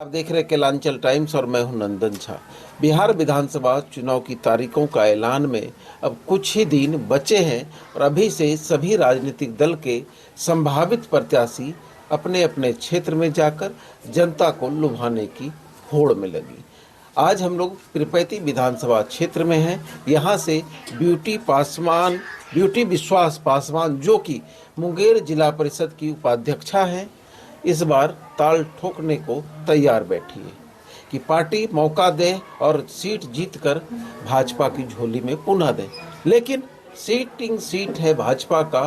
आप देख रहे केलांचल टाइम्स और मैं हूं नंदन झा। बिहार विधानसभा चुनाव की तारीखों का ऐलान में अब कुछ ही दिन बचे हैं और अभी से सभी राजनीतिक दल के संभावित प्रत्याशी अपने अपने क्षेत्र में जाकर जनता को लुभाने की होड़ में लगी। आज हम लोग पीरपैंती विधानसभा क्षेत्र में हैं। यहाँ से ब्यूटी विश्वास पासवान जो कि मुंगेर जिला परिषद की उपाध्यक्षा हैं, इस बार ताल ठोकने को तैयार बैठी है कि पार्टी मौका दे और सीट जीतकर भाजपा की झोली में पुनः दे। लेकिन सीट है भाजपा का,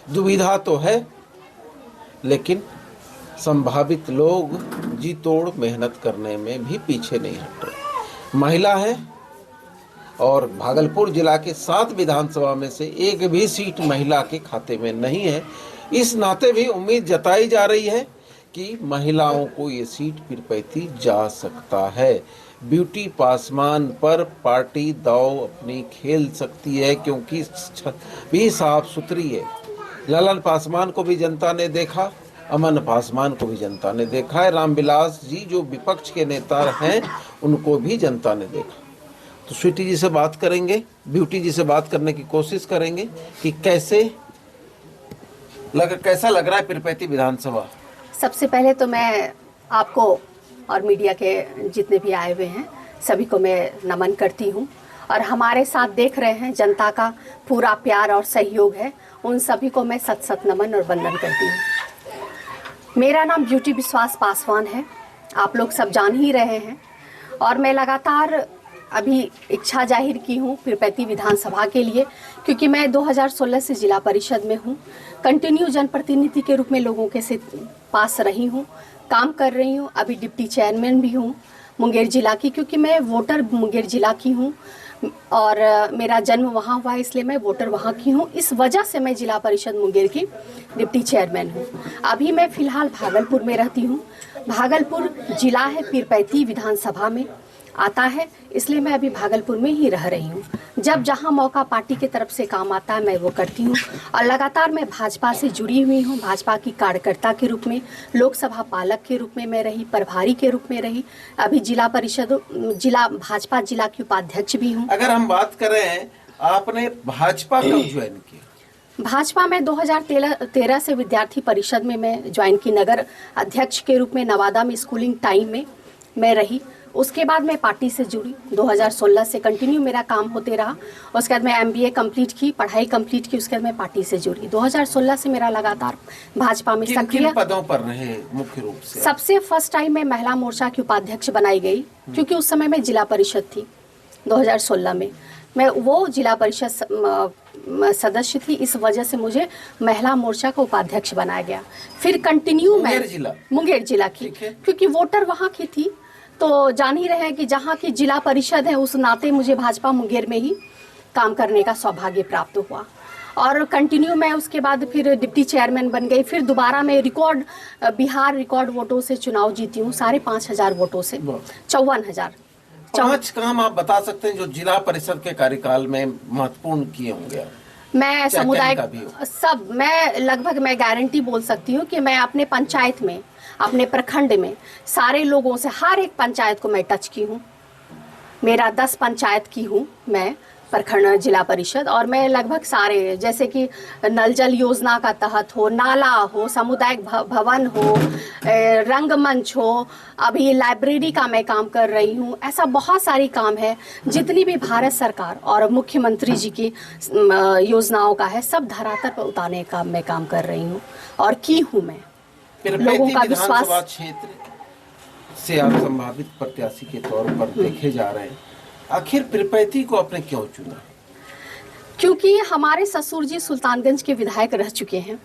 दुविधा तो है, लेकिन संभावित लोग जी तोड़ मेहनत करने में भी पीछे नहीं हटे। महिला है और भागलपुर जिला के 7 विधानसभा में से एक भी सीट महिला के खाते में नहीं है। इस नाते भी उम्मीद जताई जा रही है कि महिलाओं को ये सीट पीरपैंती जा सकता है। ब्यूटी पासवान पर पार्टी दांव अपनी खेल सकती है क्योंकि भी साफ सुथरी है। ललन पासवान को भी जनता ने देखा, अमन पासवान को भी जनता ने देखा है, रामविलास जी जो विपक्ष के नेता हैं उनको भी जनता ने देखा। तो स्वीटी जी से बात करेंगे, ब्यूटी जी से बात करने की कोशिश करेंगे कि कैसा लग रहा है पीरपैंती विधानसभा। सबसे पहले तो मैं आपको और मीडिया के जितने भी आए हुए हैं सभी को मैं नमन करती हूं और हमारे साथ देख रहे हैं जनता का पूरा प्यार और सहयोग है, उन सभी को मैं सत सत नमन और वंदन करती हूं। मेरा नाम ब्यूटी विश्वास पासवान है, आप लोग सब जान ही रहे हैं और मैं लगातार अभी इच्छा जाहिर की हूँ पीरपैंती विधानसभा के लिए, क्योंकि मैं 2016 से जिला परिषद में हूँ। कंटिन्यू जनप्रतिनिधि के रूप में लोगों के से पास रही हूँ, काम कर रही हूँ। अभी डिप्टी चेयरमैन भी हूँ मुंगेर जिला की, क्योंकि मैं वोटर मुंगेर जिला की हूँ और मेरा जन्म वहाँ हुआ है, इसलिए मैं वोटर वहाँ की हूँ। इस वजह से मैं जिला परिषद मुंगेर की डिप्टी चेयरमैन हूँ। अभी मैं फ़िलहाल भागलपुर में रहती हूँ। भागलपुर जिला है, पीरपैंती विधानसभा में आता है, इसलिए मैं अभी भागलपुर में ही रह रही हूँ। जब जहाँ मौका पार्टी की तरफ से काम आता है मैं वो करती हूँ और लगातार मैं भाजपा से जुड़ी हुई हूँ। भाजपा की कार्यकर्ता के रूप में, लोकसभा पालक के रूप में मैं रही, प्रभारी के रूप में रही, अभी जिला भाजपा जिला की उपाध्यक्ष भी हूँ। अगर हम बात करें, आपने भाजपा कब ज्वाइन किया? भाजपा में 2013 से विद्यार्थी परिषद में मैं ज्वाइन की, नगर अध्यक्ष के रूप में नवादा में स्कूलिंग टाइम में मैं रही। उसके बाद मैं पार्टी से जुड़ी, 2016 से कंटिन्यू मेरा काम होते रहा। उसके बाद मैं MBA कंप्लीट की, पढ़ाई कंप्लीट की, उसके बाद मैं पार्टी से जुड़ी। 2016 से मेरा लगातार भाजपा में सक्रिय। किन पदों पर रहे मुख्य रूप से? सबसे फर्स्ट टाइम मैं महिला मोर्चा की उपाध्यक्ष बनाई गई, क्योंकि उस समय मैं जिला परिषद थी। 2016 में मैं वो जिला परिषद सदस्य थी, इस वजह से मुझे महिला मोर्चा का उपाध्यक्ष बनाया गया। फिर कंटिन्यू मैं मुंगेर जिला की, क्योंकि वोटर वहाँ की थी, तो जान ही रहे हैं कि जहाँ की जिला परिषद है, उस नाते मुझे भाजपा मुंगेर में ही काम करने का सौभाग्य प्राप्त हुआ। और कंटिन्यू मैं उसके बाद फिर डिप्टी चेयरमैन बन गई। फिर दोबारा मैं बिहार रिकॉर्ड वोटों से चुनाव जीती हूँ, 5,500 वोटों से 54,000। 5 काम आप बता सकते हैं जो जिला परिषद के कार्यकाल में महत्वपूर्ण किए होंगे? मैं समुदाय सब, मैं गारंटी बोल सकती हूँ कि मैं अपने पंचायत में, अपने प्रखंड में सारे लोगों से, हर एक पंचायत को मैं टच की हूँ। मेरा 10 पंचायत की हूँ मैं प्रखंड जिला परिषद, और मैं लगभग सारे, जैसे कि नल जल योजना का तहत हो, नाला हो, सामुदायिक भवन हो, रंगमंच हो, अभी लाइब्रेरी का मैं काम कर रही हूँ। ऐसा बहुत सारी काम है, जितनी भी भारत सरकार और मुख्यमंत्री जी की योजनाओं का है, सब धरातल पर उतारने का मैं काम कर रही हूँ और की हूँ मैं। लोगों का विश्वास क्षेत्र से आप संभावित प्रत्याशी के तौर पर देखे जा रहे हैं, आखिर पीरपैंती को आपने क्यों चुना? क्योंकि हमारे ससुर जी सुल्तानगंज के विधायक रह चुके हैं,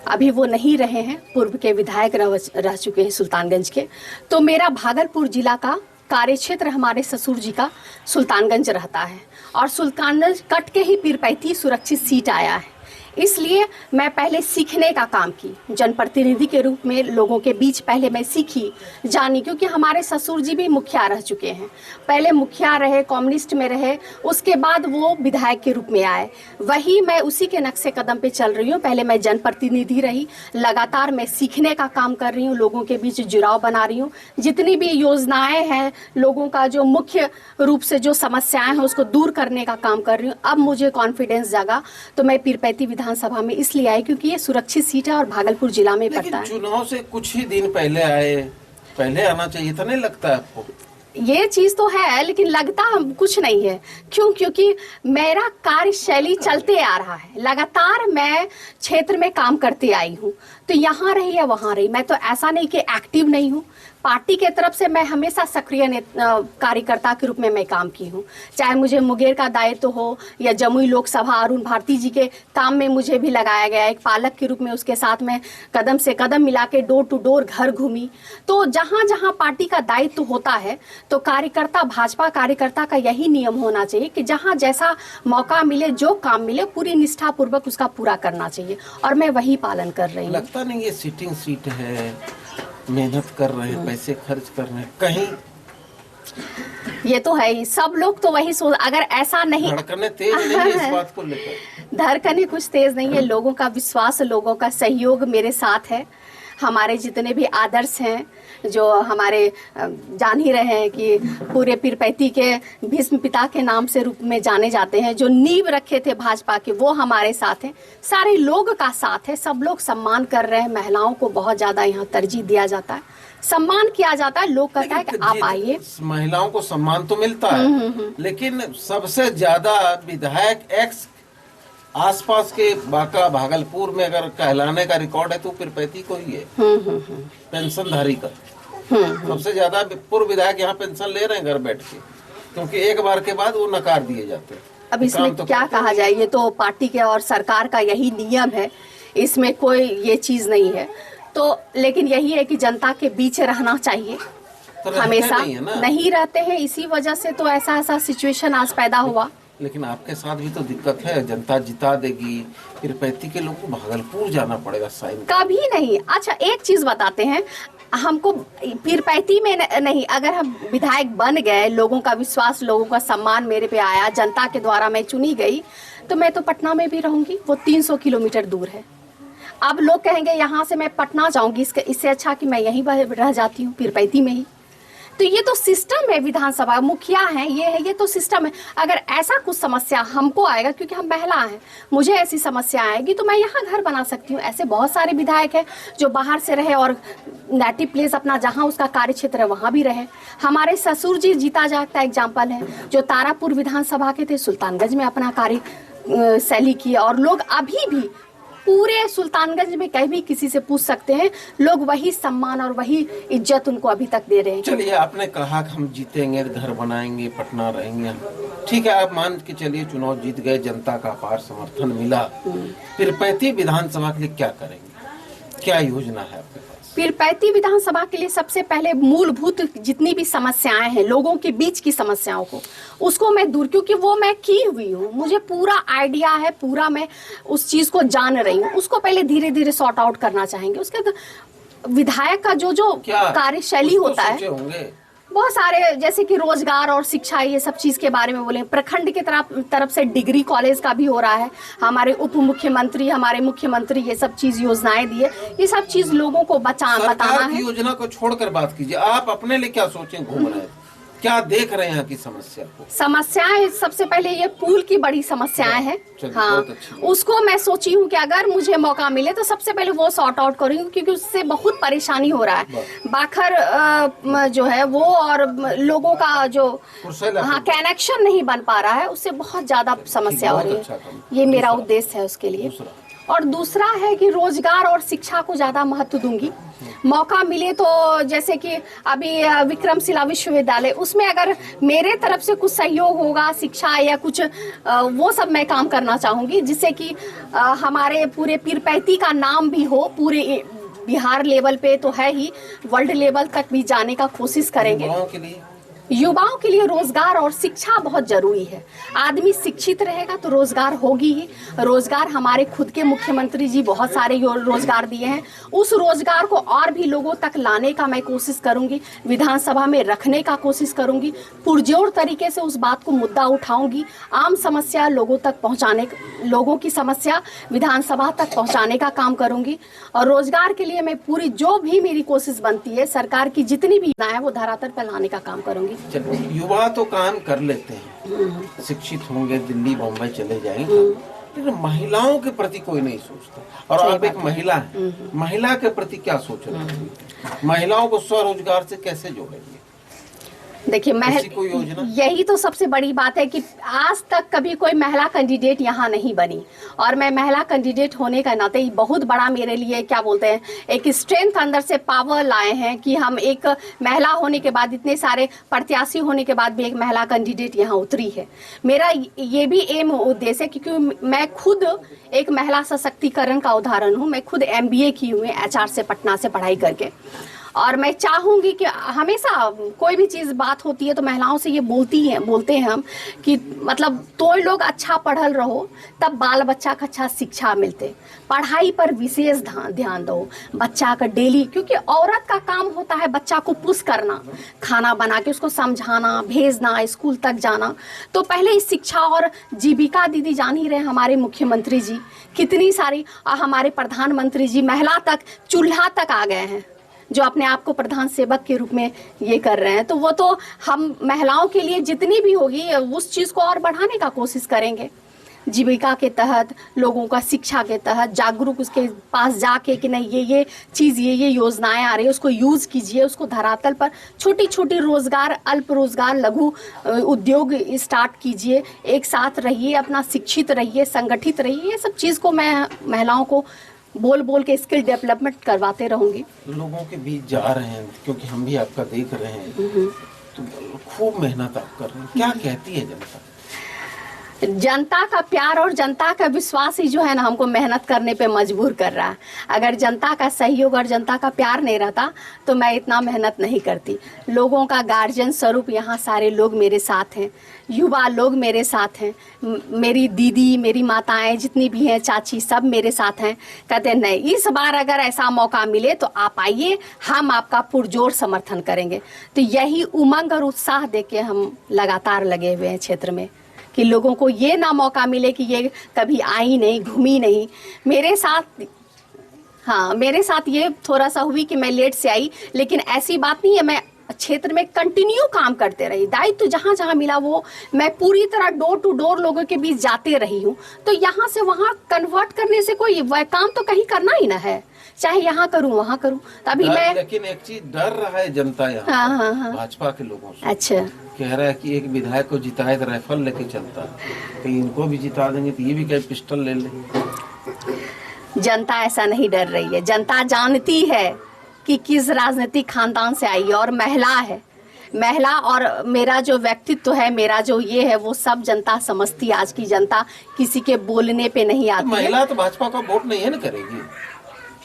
अभी वो नहीं रहे हैं, पूर्व के विधायक रह चुके हैं सुल्तानगंज के। तो मेरा भागलपुर जिला का कार्यक्षेत्र हमारे ससुर जी का सुल्तानगंज रहता है और सुल्तानगंज कट के ही पीरपैंती सुरक्षित सीट आया है। इसलिए मैं पहले सीखने का काम की, जनप्रतिनिधि के रूप में लोगों के बीच पहले मैं सीखी, जानी, क्योंकि हमारे ससुर जी भी मुखिया रह चुके हैं। पहले मुखिया रहे, कम्युनिस्ट में रहे, उसके बाद वो विधायक के रूप में आए। वही मैं उसी के नक्शे कदम पे चल रही हूँ। पहले मैं जनप्रतिनिधि रही, लगातार मैं सीखने का काम कर रही हूँ, लोगों के बीच जुड़ाव बना रही हूँ। जितनी भी योजनाएं हैं, लोगों का जो मुख्य रूप से जो समस्याएं हैं उसको दूर करने का काम कर रही हूँ। अब मुझे कॉन्फिडेंस जागा तो मैं पीरपैंती विधानसभा में इसलिए आई क्योंकि ये सुरक्षित सीट है और भागलपुर जिला में पड़ता है। चुनाव से कुछ ही दिन पहले आए, पहले आना चाहिए था, नहीं लगता है आपको? ये चीज तो है, लेकिन लगता कुछ नहीं है। क्यों? क्योंकि मेरा कार्यशैली चलते आ रहा है, लगातार मैं क्षेत्र में काम करते आई हूँ। तो यहाँ रही या वहाँ रही, मैं तो ऐसा नहीं कि एक्टिव नहीं हूँ। पार्टी के तरफ से मैं हमेशा सक्रिय कार्यकर्ता के रूप में मैं काम की हूँ। चाहे मुझे मुंगेर का दायित्व हो या जमुई लोकसभा अरुण भारती जी के काम में मुझे भी लगाया गया, एक पालक के रूप में उसके साथ मैं कदम से कदम मिला के डोर टू डोर घर घूमी। तो जहाँ जहाँ पार्टी का दायित्व होता है तो कार्यकर्ता, भाजपा कार्यकर्ता का यही नियम होना चाहिए कि जहाँ जैसा मौका मिले, जो काम मिले, पूरी निष्ठापूर्वक उसका पूरा करना चाहिए, और मैं वही पालन कर रही हूँ। लगता नहीं ये सिटिंग सीट है, मेहनत कर रहे हैं, पैसे खर्च कर रहे हैं, कहीं ये तो है ही, सब लोग तो वही सोच, अगर ऐसा नहीं, धड़कने तेज नहीं है इस बात को लेकर? धड़कने कुछ तेज नहीं है, लोगों का विश्वास, लोगों का सहयोग मेरे साथ है। हमारे जितने भी आदर्श हैं, जो हमारे जान ही रहे हैं कि पूरे पीरपैंती के भीष्म पिता के नाम से रूप में जाने जाते हैं, जो नींव रखे थे भाजपा के, वो हमारे साथ हैं। सारे लोग का साथ है, सब लोग सम्मान कर रहे हैं। महिलाओं को बहुत ज्यादा यहाँ तरजीह दिया जाता है, सम्मान किया जाता है। लोग कहता है कि आप आइए। महिलाओं को सम्मान तो मिलता है, लेकिन सबसे ज्यादा विधायक एक्स आसपास के बांका, भागलपुर में अगर कहलाने का रिकॉर्ड है तो पीरपैंती को ही है, पेंशनधारी का। सबसे ज्यादा पूर्व विधायक यहाँ पेंशन ले रहे हैं घर बैठ के, क्योंकि एक बार के बाद वो नकार दिए जाते हैं। अब इसमें तो क्या कहा जाए, ये तो पार्टी के और सरकार का यही नियम है, इसमें कोई ये चीज नहीं है। तो लेकिन यही है कि जनता के बीच रहना चाहिए, तो हमेशा नहीं, नहीं रहते हैं, इसी वजह से तो ऐसा सिचुएशन आज पैदा हुआ। लेकिन आपके साथ भी तो दिक्कत है, जनता जिता देगी, पीरपैंती के लोग को भागलपुर जाना पड़ेगा साइन। कभी नहीं। अच्छा एक चीज बताते हैं, हमको पीरपैंती में नहीं, अगर हम विधायक बन गए, लोगों का विश्वास, लोगों का सम्मान मेरे पे आया, जनता के द्वारा मैं चुनी गई, तो मैं तो पटना में भी रहूंगी, वो 300 किलोमीटर दूर है। अब लोग कहेंगे यहाँ से मैं पटना जाऊंगी, इससे अच्छा कि मैं यहीं रह जाती हूँ पीरपैंती में ही। तो ये तो सिस्टम है, विधानसभा मुखिया है, ये तो सिस्टम है। अगर ऐसा कुछ समस्या हमको आएगा, क्योंकि हम महिला हैं, मुझे ऐसी समस्या आएगी तो मैं यहाँ घर बना सकती हूँ। ऐसे बहुत सारे विधायक हैं जो बाहर से रहे और नेटिव प्लेस अपना जहाँ उसका कार्य क्षेत्र है वहाँ भी रहे। हमारे ससुर जी जीता जागता एग्जाम्पल है, जो तारापुर विधानसभा के थे, सुल्तानगंज में अपना कार्य शैली किया, और लोग अभी भी पूरे सुल्तानगंज में कहीं भी किसी से पूछ सकते हैं, लोग वही सम्मान और वही इज्जत उनको अभी तक दे रहे हैं। चलिए, आपने कहा कि हम जीतेंगे, घर बनाएंगे, पटना रहेंगे, ठीक है, आप मान के चलिए चुनाव जीत गए, जनता का अपार समर्थन मिला, पीरपैंती विधानसभा के लिए क्या करेंगे, क्या योजना है आपके पास? पीरपैंती विधानसभा के लिए सबसे पहले मूलभूत जितनी भी समस्याएं हैं, लोगों के बीच की समस्याओं को, उसको मैं दूर, क्योंकि वो मैं की हुई हूँ, मुझे पूरा आइडिया है, पूरा मैं उस चीज को जान रही हूँ, उसको पहले धीरे धीरे सॉर्ट आउट करना चाहेंगे। उसके विधायक का जो कार्यशैली होता है, बहुत सारे, जैसे कि रोजगार और शिक्षा, ये सब चीज के बारे में बोले। प्रखंड के तरफ से डिग्री कॉलेज का भी हो रहा है, हमारे उप मुख्यमंत्री, हमारे मुख्यमंत्री ये सब चीज योजनाएं दिए, ये सब चीज लोगों को बताना है। योजना को छोड़कर बात कीजिए, आप अपने लिए क्या सोचे, घूम रहे हैं, क्या देख रहे हैं यहाँ की समस्या को? समस्याएं सबसे पहले ये पुल की बड़ी समस्याएं हैं, हाँ, उसको मैं सोची हूँ कि अगर मुझे मौका मिले तो सबसे पहले वो सॉर्ट आउट करूँगी, क्योंकि उससे बहुत परेशानी हो रहा है। बाखर जो है वो, और लोगों का जो हाँ कनेक्शन नहीं बन पा रहा है, उससे बहुत ज्यादा समस्या हो रही है। ये मेरा उद्देश्य है उसके लिए। और दूसरा है कि रोजगार और शिक्षा को ज्यादा महत्व दूंगी। मौका मिले तो जैसे कि अभी विक्रमशिला विश्वविद्यालय, उसमें अगर मेरे तरफ से कुछ सहयोग होगा, शिक्षा या कुछ, वो सब मैं काम करना चाहूंगी, जिससे कि हमारे पूरे पीरपैंती का नाम भी हो, पूरे बिहार लेवल पे तो है ही, वर्ल्ड लेवल तक भी जाने का कोशिश करेंगे। युवाओं के लिए रोजगार और शिक्षा बहुत जरूरी है। आदमी शिक्षित रहेगा तो रोजगार होगी ही। रोजगार हमारे खुद के मुख्यमंत्री जी बहुत सारे रोजगार दिए हैं। उस रोजगार को और भी लोगों तक लाने का मैं कोशिश करूंगी, विधानसभा में रखने का कोशिश करूंगी, पुरजोर तरीके से उस बात को मुद्दा उठाऊंगी, आम समस्या लोगों तक पहुंचाने, लोगों की समस्या विधानसभा तक पहुंचाने का काम करूंगी। और रोजगार के लिए मैं पूरी जो भी मेरी कोशिश बनती है, सरकार की जितनी भी योजनाएं वो धरातल पर लाने का काम करूंगी। चलो, युवा तो काम कर लेते हैं, शिक्षित होंगे, दिल्ली बम्बई चले जाएंगे, लेकिन महिलाओं के प्रति कोई नहीं सोचता। और आप एक महिला हैं, महिला के प्रति क्या सोच रहे हैं? महिलाओं को स्वरोजगार से कैसे जोड़ेंगे? देखिए, यही तो सबसे बड़ी बात है कि आज तक कभी कोई महिला कैंडिडेट यहाँ नहीं बनी, और मैं महिला कैंडिडेट होने का नाते ही बहुत बड़ा मेरे लिए क्या बोलते हैं, एक स्ट्रेंथ अंदर से पावर लाए हैं कि हम एक महिला होने के बाद, इतने सारे प्रत्याशी होने के बाद भी एक महिला कैंडिडेट यहाँ उतरी है। मेरा ये भी एम उद्देश्य है क्योंकि मैं खुद एक महिला सशक्तिकरण का उदाहरण हूँ। मैं खुद MBA की हुई HR से, पटना से पढ़ाई करके, और मैं चाहूंगी कि हमेशा कोई भी चीज़ बात होती है तो महिलाओं से ये बोलते हैं हम कि मतलब तो लोग अच्छा पढ़ल रहो तब बाल बच्चा का अच्छा शिक्षा मिलते, पढ़ाई पर विशेष ध्यान दो, बच्चा का डेली, क्योंकि औरत का काम होता है बच्चा को पुश करना, खाना बना के उसको समझाना, भेजना, स्कूल तक जाना। तो पहले इस शिक्षा और जीविका दीदी जान ही रहे हमारे मुख्यमंत्री जी, कितनी सारी हमारे प्रधानमंत्री जी महिला तक चूल्हा तक आ गए हैं, जो अपने आप को प्रधान सेवक के रूप में ये कर रहे हैं। तो वो तो हम महिलाओं के लिए जितनी भी होगी उस चीज़ को और बढ़ाने का कोशिश करेंगे। जीविका के तहत, लोगों का शिक्षा के तहत जागरूक उसके पास जाके कि नहीं ये चीज़, ये योजनाएं आ रही है, उसको यूज़ कीजिए, उसको धरातल पर छोटी छोटी रोजगार, अल्प रोजगार, लघु उद्योग स्टार्ट कीजिए, एक साथ रहिए, अपना शिक्षित रहिए, संगठित रहिए। ये सब चीज़ को मैं महिलाओं को बोल के स्किल डेवलपमेंट करवाते रहूंगी। लोगों के बीच जा रहे हैं, क्योंकि हम भी आपका देख रहे हैं, तो खूब मेहनत आप कर रहे हैं। क्या कहती है जनता? जनता का प्यार और जनता का विश्वास ही जो है ना हमको मेहनत करने पे मजबूर कर रहा है। अगर जनता का सहयोग और जनता का प्यार नहीं रहता तो मैं इतना मेहनत नहीं करती। लोगों का गार्जियन स्वरूप यहाँ सारे लोग मेरे साथ हैं, युवा लोग मेरे साथ हैं, मेरी दीदी, मेरी माताएं जितनी भी हैं, चाची, सब मेरे साथ हैं। कहते हैं नहीं, इस बार अगर ऐसा मौका मिले तो आप आइए, हम आपका पुरजोर समर्थन करेंगे। तो यही उमंग और उत्साह देके हम लगातार लगे हुए हैं क्षेत्र में कि लोगों को ये ना मौका मिले कि ये कभी आई नहीं, घूमी नहीं। मेरे साथ ये थोड़ा सा हुई कि मैं लेट से आई, लेकिन ऐसी बात नहीं है, मैं क्षेत्र में कंटिन्यू काम करते रही। दायित्व जहाँ जहाँ मिला वो मैं पूरी तरह डोर टू डोर लोगों के बीच जाते रही हूँ। तो यहाँ से वहाँ कन्वर्ट करने से कोई वह काम तो कहीं करना ही ना है, चाहे यहाँ करूँ वहाँ करूँ। तभी मैं, लेकिन एक चीज डर रहा है जनता यहाँ, हाँ। भाजपा के लोगों से। अच्छा, कह रहा है कि एक विधायक को जिताए तो राइफल लेके चलता है, कहीं इनको भी जिता देंगे तो ये भी कहीं पिस्टल ले ले। जनता ऐसा नहीं डर रही है। जनता जानती है कि किस राजनीतिक खानदान से आई है, और महिला है, महिला और मेरा जो व्यक्तित्व है, मेरा जो ये है, वो सब जनता समझती है। आज की जनता किसी के बोलने पे नहीं आती। तो महिला तो भाजपा का वोट नहीं है ना करेगी,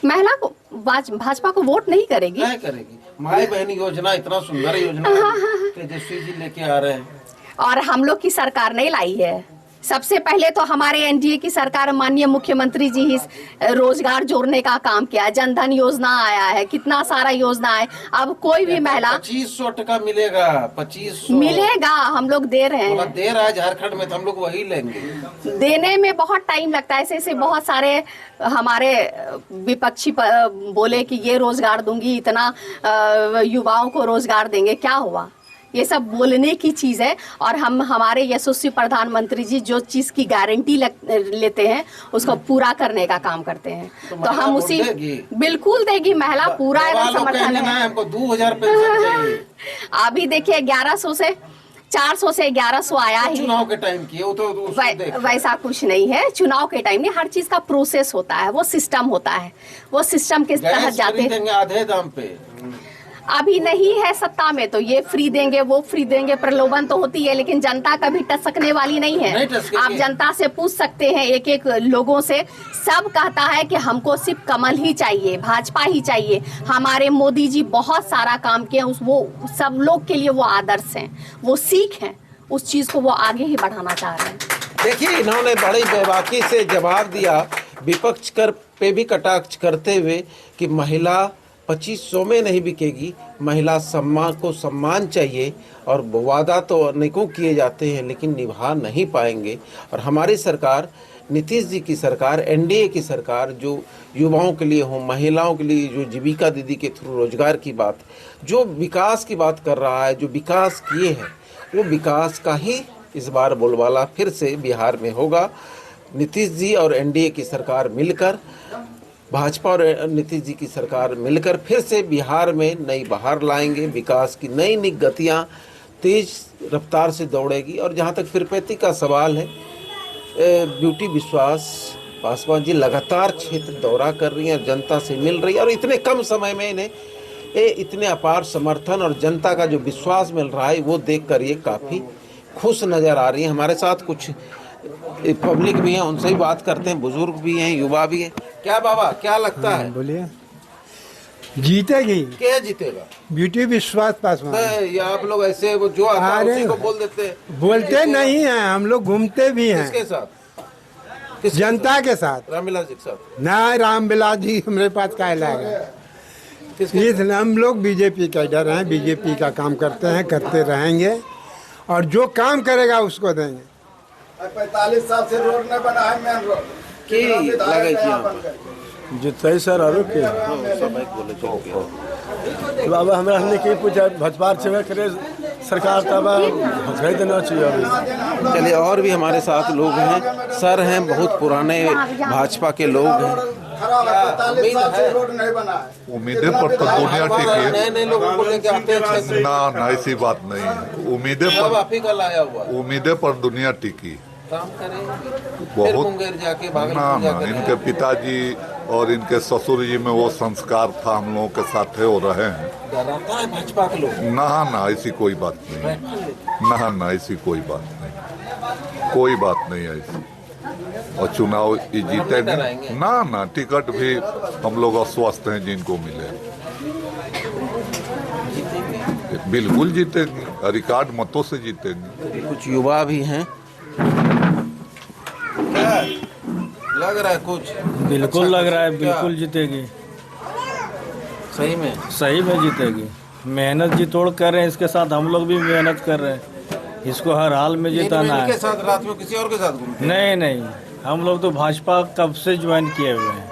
महिला को भाजपा को वोट नहीं करेगी। नहीं करेगी। माई बहन योजना इतना सुंदर योजना तेजस्वी जी लेके आ रहे हैं, और हम लोग की सरकार नहीं लाई है। सबसे पहले तो हमारे NDA की सरकार, माननीय मुख्यमंत्री जी ही रोजगार जोड़ने का काम किया। जनधन योजना आया है, कितना सारा योजना है। अब कोई भी महिला 2500 टका मिलेगा, 2500 मिलेगा, हम लोग दे रहे हैं। दे रहा है झारखंड में, तो हम लोग वही लेंगे। देने में बहुत टाइम लगता है। ऐसे बहुत सारे हमारे विपक्षी बोले कि ये रोजगार दूंगी, इतना युवाओं को रोजगार देंगे। क्या हुआ? ये सब बोलने की चीज़ है, और हम हमारे यशस्वी प्रधानमंत्री जी जो चीज़ की गारंटी लेते हैं उसको पूरा करने का काम करते हैं। तो हम उसी, बिल्कुल देगी महिला, पूरा समर्थन है। हमको 2000 पेंशन चाहिए। अभी देखिए 1100 से 400 से 1100 आया ही। चुनाव के टाइम की तो वैसा कुछ नहीं है। चुनाव के टाइम नहीं, हर चीज का प्रोसेस होता है, वो सिस्टम होता है, वो सिस्टम के तहत जाते हैं। आधे दाम पे अभी नहीं है सत्ता में तो ये फ्री देंगे वो फ्री देंगे, प्रलोभन तो होती है, लेकिन जनता कभी टसकने वाली नहीं है। आप जनता से पूछ सकते हैं, एक एक लोगों से, सब कहता है कि हमको सिर्फ कमल ही चाहिए, भाजपा ही चाहिए। हमारे मोदी जी बहुत सारा काम किए, वो सब लोग के लिए वो आदर्श हैं, वो सीख हैं, उस चीज को वो आगे ही बढ़ाना चाह रहे हैं। देखिए, इन्होंने बड़ी बेबाकी से जवाब दिया, विपक्ष कर पे भी कटाक्ष करते हुए कि महिला 2500 में नहीं बिकेगी, महिला सम्मान को सम्मान चाहिए, और वादा तो अनेकों किए जाते हैं लेकिन निभा नहीं पाएंगे। और हमारी सरकार, नीतीश जी की सरकार, एनडीए की सरकार, जो युवाओं के लिए हो, महिलाओं के लिए जो जीविका दीदी के थ्रू रोजगार की बात, जो विकास की बात कर रहा है, जो विकास किए हैं, वो विकास का ही इस बार बोलबाला फिर से बिहार में होगा। नीतीश जी और एनडीए की सरकार मिलकर, भाजपा और नीतीश जी की सरकार मिलकर फिर से बिहार में नई बहार लाएंगे, विकास की नई नई गतियाँ तेज रफ्तार से दौड़ेगी। और जहाँ तक फिरपैती का सवाल है, ब्यूटी विश्वास पासवान जी लगातार क्षेत्र दौरा कर रही हैं, जनता से मिल रही है, और इतने कम समय में इन्हें इतने अपार समर्थन और जनता का जो विश्वास मिल रहा है, वो देखकर ये काफ़ी खुश नज़र आ रही है। हमारे साथ कुछ पब्लिक भी हैं, उनसे ही बात करते हैं, बुजुर्ग भी हैं, युवा भी हैं। क्या बाबा, क्या लगता है? बोलिए। जीतेगी। क्या जीतेगा? ब्यूटी विश्वास पासवान। नहीं, या आप लोग ऐसे वो जो आता है उसी को बोल देते हैं। बोलते नहीं हैं, हम लोग घूमते भी हैं। किसके साथ? जनता के साथ। रामविलास जी के साथ? ना, रामविलास जी हमारे पास क्या लाएगा? इसलिए हम लोग बीजेपी का डर हैं, बीजेपी का काम करते हैं, करते रहेंगे, और जो काम करेगा उसको देंगे। 45 साल से रोड नहीं बना है, मेन रोड की लगे छी जितै सर आरो के बाबा हमरा हमने के पूछा भाजपा छेबे करे सरकार तब भेज देना चाहिए अभी। चलिए, और भी हमारे साथ लोग हैं, सर हैं, बहुत पुराने भाजपा के लोग हैं। 45 साल से रोड नहीं बना है। उम्मीदें पर तो दुनिया टिकी नए नए लोगों को लेके आते हैं। ना, ऐसी बात नहीं है। उम्मीदें सब पर, आप ही का लाया हुआ है। उम्मीदें पर दुनिया टिकी काम करें, फिर बहुत। मुंगेर जाके ना भागलपुर ना, जाके इनके पिताजी और इनके ससुर जी में वो संस्कार था, हम लोगों के साथ हो रहे हैं। डराता है भाजपा के लोग? ना ना, ऐसी कोई बात नहीं। ना ना, ऐसी कोई बात नहीं, कोई बात नहीं है ऐसी। और चुनाव ये जीते नहीं। ना ना, टिकट भी हम लोग अस्वस्थ हैं जिनको मिले। बिल्कुल जीतेंगे, रिकॉर्ड मतों से जीतेंगे। कुछ युवा भी हैं, क्या लग रहा है कुछ? बिल्कुल अच्छा, लग रहा है, क्या? बिल्कुल जीतेगी, सही में? सही में जीतेगी। मेहनत जी तोड़ कर रहे हैं, इसके साथ हम लोग भी मेहनत कर रहे हैं, इसको हर हाल में जिताना इनके है। साथ रात में किसी और के साथ घूमते? नहीं नहीं, हम लोग तो भाजपा कब से ज्वाइन किए हुए हैं,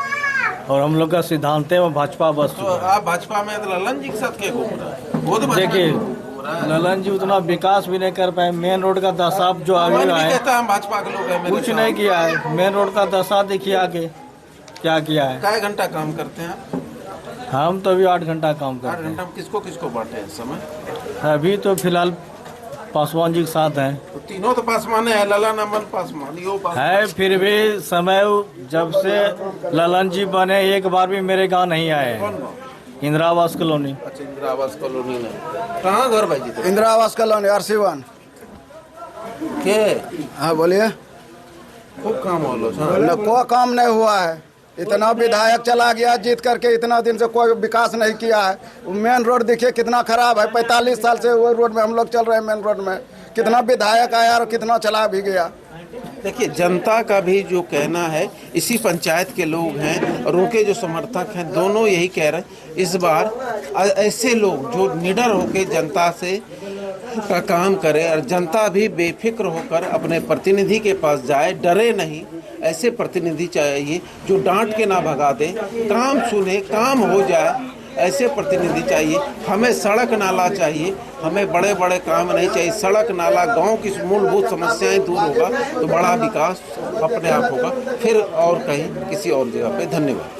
और हम लोग का सिद्धांत है भाजपा बस। तो आप भाजपा में तो ललन जी के साथ क्या घूम रहा है? वो तो भाजपा देखिए, में घूम रहा है। ललन जी उतना विकास भी नहीं कर पाए। मेन रोड का दशा जो आगे कौन भी है, कहता है हम भाजपा के लोग हैं, मेरे कुछ साथ। नहीं किया है। मेन रोड का दशा देखिए आगे क्या किया है। काय घंटा काम करते हैं आप? हम तो अभी 8 घंटा काम 8 करते घंटा में किसको किसको बांटे हैं इस समय? हैं। अभी तो फिलहाल पासवान जी के साथ हैं। तो तीनों तो पासवान है, ललन, अमन, पासवान, यो पासवान। है, फिर भी समय जब से ललन जी बने एक बार भी मेरे गांव नहीं आए हैं। कौन कौन? इंदिरा आवास कॉलोनी। अच्छा, इंदिरा आवास कॉलोनी में कहाँ घर भाई जी? इंदिरा आवास कॉलोनी RC1। के हाँ बोलिए। खूब काम हो लो न कोई काम नहीं हुआ है। इतना विधायक चला गया जीत करके, इतना दिन से कोई विकास नहीं किया है। मेन रोड देखिए कितना खराब है, 45 साल से वो रोड में हम लोग चल रहे हैं। मेन रोड में कितना विधायक आया और कितना चला भी गया। देखिए, जनता का भी जो कहना है, इसी पंचायत के लोग हैं और उनके जो समर्थक हैं, दोनों यही कह रहे हैं इस बार ऐसे लोग जो निडर होकर जनता से का काम करे और जनता भी बेफिक्र होकर अपने प्रतिनिधि के पास जाए, डरे नहीं। ऐसे प्रतिनिधि चाहिए जो डांट के ना भगा दे, काम सुने, काम हो जाए, ऐसे प्रतिनिधि चाहिए। हमें सड़क नाला चाहिए, हमें बड़े बड़े काम नहीं चाहिए। सड़क नाला, गांव की मूलभूत समस्याएं दूर होगा तो बड़ा विकास अपने आप होगा। फिर और कहीं किसी और जगह पे। धन्यवाद।